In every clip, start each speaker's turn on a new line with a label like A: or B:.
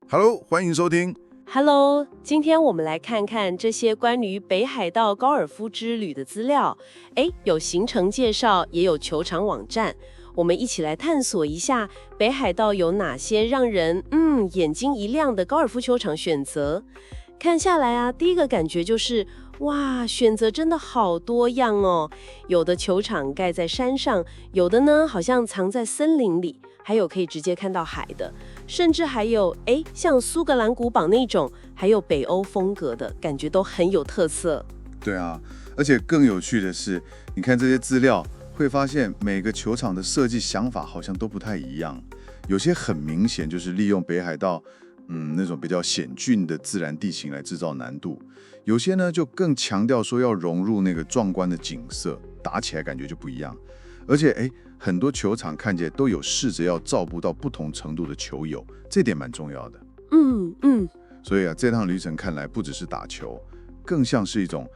A: Hello，欢迎收听。
B: Hello，今天我们来看看这些关于北海道高尔夫之旅的资料。有行程介绍，也有球场网站。我们一起来探索一下北海道有哪些让人眼睛一亮的高尔夫球场选择。看下来啊，第一个感觉就是哇，选择真的好多样哦。有的球场盖在山上，有的呢好像藏在森林里，还有可以直接看到海的，甚至还有像苏格兰古堡那种，还有北欧风格的感觉都很有特色。
A: 对啊，而且更有趣的是，你看这些资料，会发现每个球场的设计想法好像都不太一样。有些很明显就是利用北海道那种比较险峻的自然地形来制造难度，有些呢就更强调说要融入那个壮观的景色，打起来感觉就不一样。而且很多球场看起来都有试着要照顾到不同程度的球友，这点蛮重要的。所以啊，这趟旅程看来不只是打球，更像是一种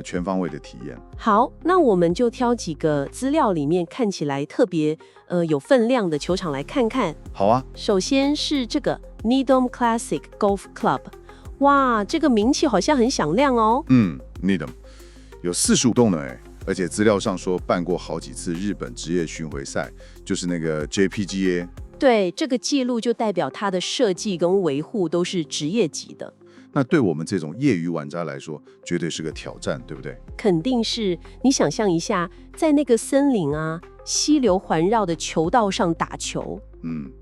A: 全方位的体验。
B: 好，那我们就挑几个资料里面看起来特别有分量的球场来看看。
A: 好啊，
B: 首先是这个 Needham Classic Golf Club， 哇，这个名气好像很响亮哦。
A: Needham 有45洞呢而且资料上说办过好几次日本职业巡回赛，就是那个 JPGA。
B: 对，这个记录就代表它的设计跟维护都是职业级的。
A: 那对我们这种业余玩家来说，绝对是个挑战，对不对？
B: 肯定是。你想象一下，在那个森林啊、溪流环绕的球道上打球，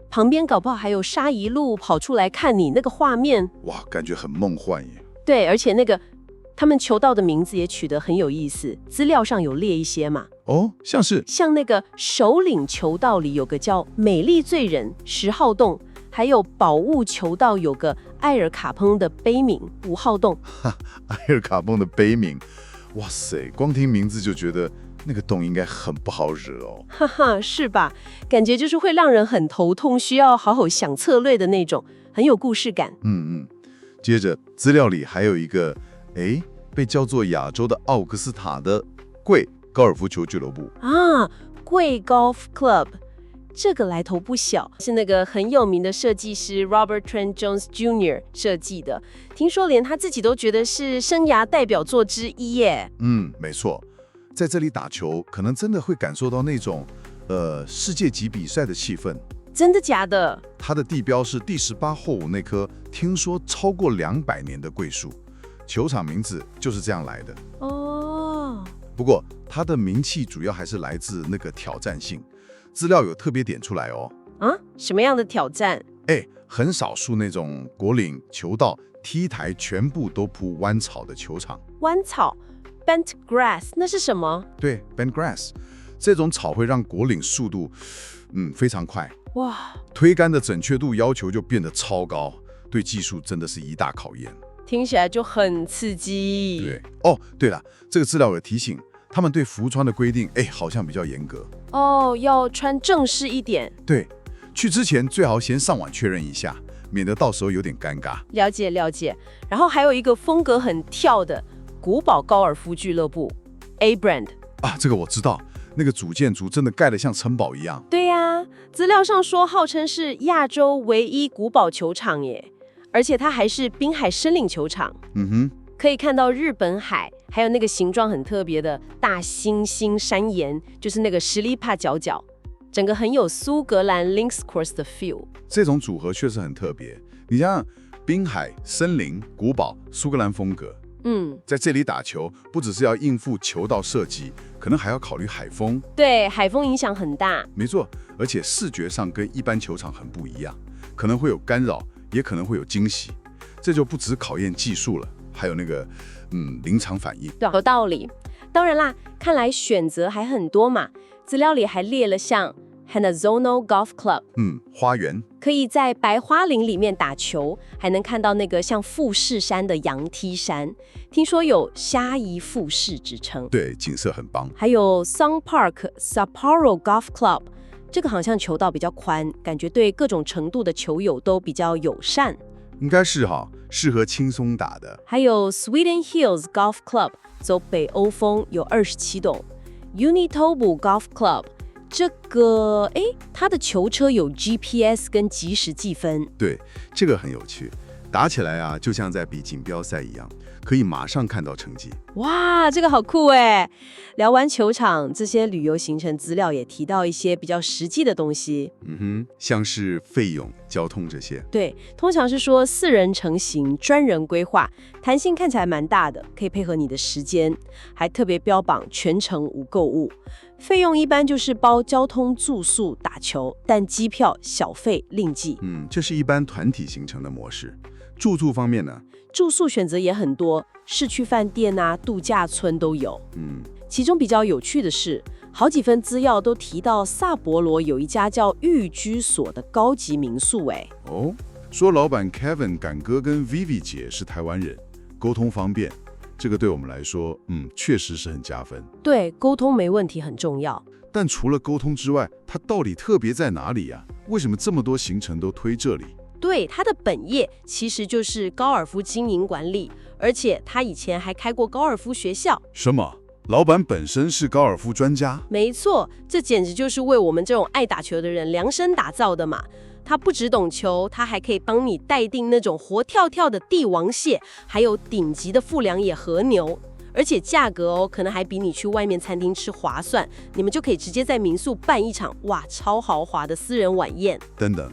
B: 旁边搞不好还有鲨鱼鹿跑出来看你，那个画面，
A: 哇，感觉很梦幻耶。
B: 对，而且那个他们球道的名字也取得很有意思，资料上有列一些嘛。像那个首领球道里有个叫美丽醉人10号洞，还有宝物球道有个埃尔卡彭的碑铭5号洞。
A: 埃尔卡彭的碑铭，哇塞，光听名字就觉得那个洞应该很不好惹哦。
B: 哈哈，是吧？感觉就是会让人很头痛，需要好好想策略的那种，很有故事感。
A: 接着资料里还有一个被叫做亚洲的奥克斯塔的贵高尔夫球俱乐部
B: 啊，贵 Golf Club， 这个来头不小，是那个很有名的设计师 Robert Trent Jones Jr. 设计的，听说连他自己都觉得是生涯代表作之一耶。
A: 没错，在这里打球，可能真的会感受到那种世界级比赛的气氛。
B: 真的假的？
A: 它的地标是第18后那棵听说超过200年的桂树，球场名字就是这样来的。不过它的名气主要还是来自那个挑战性，资料有特别点出来哦。
B: 什么样的挑战？
A: 很少数那种果岭、球道、T 台全部都铺弯草的球场。
B: 弯草 Bent Grass 那是什么？
A: 对 ，Bent Grass 这种草会让果岭速度非常快。
B: 哇，
A: 推杆的准确度要求就变得超高，对技术真的是一大考验。
B: 听起来就很刺激。
A: 对，对了，这个资料有提醒，他们对服装的规定，好像比较严格。
B: 要穿正式一点。
A: 对，去之前最好先上网确认一下，免得到时候有点尴尬。
B: 了解。然后还有一个风格很跳的古堡高尔夫俱乐部 A Brand
A: 啊，这个我知道。那个主建筑真的盖得像城堡一样。
B: 对呀，资料上说号称是亚洲唯一古堡球场耶，而且它还是滨海森林球场。可以看到日本海，还有那个形状很特别的大猩猩山岩，就是那个十里帕角角，整个很有苏格兰 Links Course 的 feel。
A: 这种组合确实很特别。你像滨海、森林、古堡、苏格兰风格。在这里打球，不只是要应付球道设计，可能还要考虑海风。
B: 对，海风影响很大。
A: 没错，而且视觉上跟一般球场很不一样，可能会有干扰，也可能会有惊喜。这就不只考验技术了，还有那个临场反应。
B: 对，有道理。当然啦，看来选择还很多嘛。资料里还列了像 Hanazono Golf Club，
A: 花园
B: 可以在白花林里面打球，还能看到那个像富士山的羊梯山，听说有虾夷富士之称。
A: 对，景色很棒。
B: 还有 Sun Park Sapporo Golf Club， 这个好像球道比较宽，感觉对各种程度的球友都比较友善。
A: 应该是适合轻松打的。
B: 还有 Sweden Hills Golf Club， 走北欧风，有27洞。Unitobu Golf Club，这个，它的球车有 GPS 跟即时计分。
C: 对，这个很有趣。打起来啊，就像在比锦标赛一样，可以马上看到成绩。
B: 哇，这个好酷哎！聊完球场，这些旅游行程资料也提到一些比较实际的东西。
C: 像是费用、交通这些。
B: 对，通常是说4人成行，专人规划，弹性看起来蛮大的，可以配合你的时间，还特别标榜全程无购物。费用一般就是包交通、住宿、打球，但机票小费另计。
C: 这是一般团体行程的模式。住宿方面呢？
B: 住宿选择也很多，市区饭店啊、度假村都有。其中比较有趣的是，好几份资料都提到萨博罗有一家叫寓居所的高级民宿。
D: 说老板 Kevin 敢哥跟 Vivi 姐是台湾人，沟通方便，这个对我们来说，确实是很加分。
B: 对，沟通没问题很重要。
D: 但除了沟通之外，它到底特别在哪里呀？为什么这么多行程都推这里？
B: 对，他的本业其实就是高尔夫经营管理，而且他以前还开过高尔夫学校。
D: 什么？老板本身是高尔夫专家？
B: 没错，这简直就是为我们这种爱打球的人量身打造的嘛。他不只懂球，他还可以帮你待定那种活跳跳的帝王蟹，还有顶级的富良野和牛。而且价格可能还比你去外面餐厅吃划算，你们就可以直接在民宿办一场超豪华的私人晚宴。
D: 等等。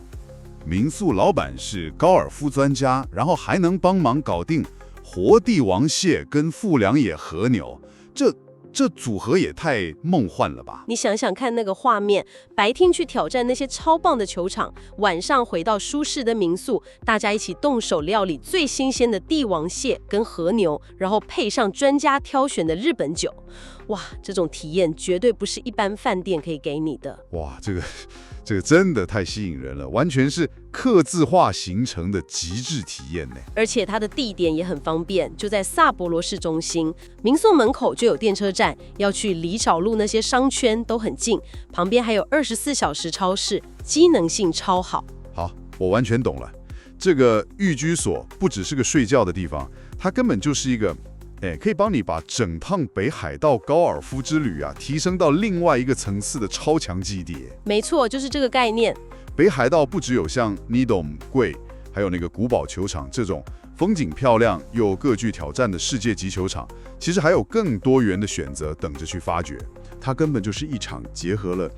D: 民宿老板是高尔夫专家，然后还能帮忙搞定活帝王蟹跟富良野和牛，这组合也太梦幻了吧！
B: 你想想看那个画面，白天去挑战那些超棒的球场，晚上回到舒适的民宿，大家一起动手料理最新鲜的帝王蟹跟和牛，然后配上专家挑选的日本酒。哇，这种体验绝对不是一般饭店可以给你的。
D: 哇，这个真的太吸引人了，完全是客制化行程的极致体验呢。
B: 而且它的地点也很方便，就在萨博罗市中心，民宿门口就有电车站，要去里找路那些商圈都很近，旁边还有24小时超市，机能性超好。
D: 好，我完全懂了。这个寓居所不只是个睡觉的地方，它根本就是一个可以帮你把整趟北海道高尔夫之旅提升到另外一个层次的超强基地。
B: 没错，就是这个概念。
D: 北海道不只有像 Needham 贵，还有那个古堡球场这种风景漂亮又各具挑战的世界级球场，其实还有更多元的选择等着去发掘。它根本就是一场结合了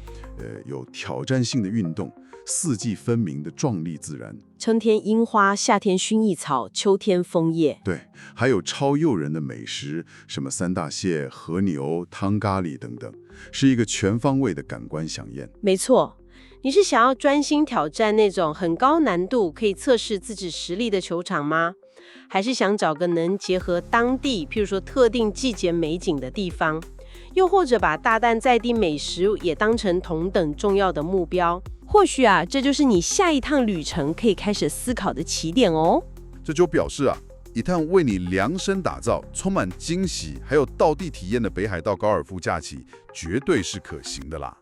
D: 有挑战性的运动，四季分明的壮丽自然。
B: 春天樱花，夏天薰衣草，秋天枫叶。
D: 对，还有超诱人的美食，什么三大蟹、和牛、汤咖喱等等，是一个全方位的感官飨宴。
B: 没错，你是想要专心挑战那种很高难度可以测试自己实力的球场吗？还是想找个能结合当地，譬如说特定季节美景的地方？又或者把大啖在地美食也当成同等重要的目标？或许这就是你下一趟旅程可以开始思考的起点哦。
D: 这就表示一趟为你量身打造、充满惊喜还有道地体验的北海道高尔夫假期，绝对是可行的啦。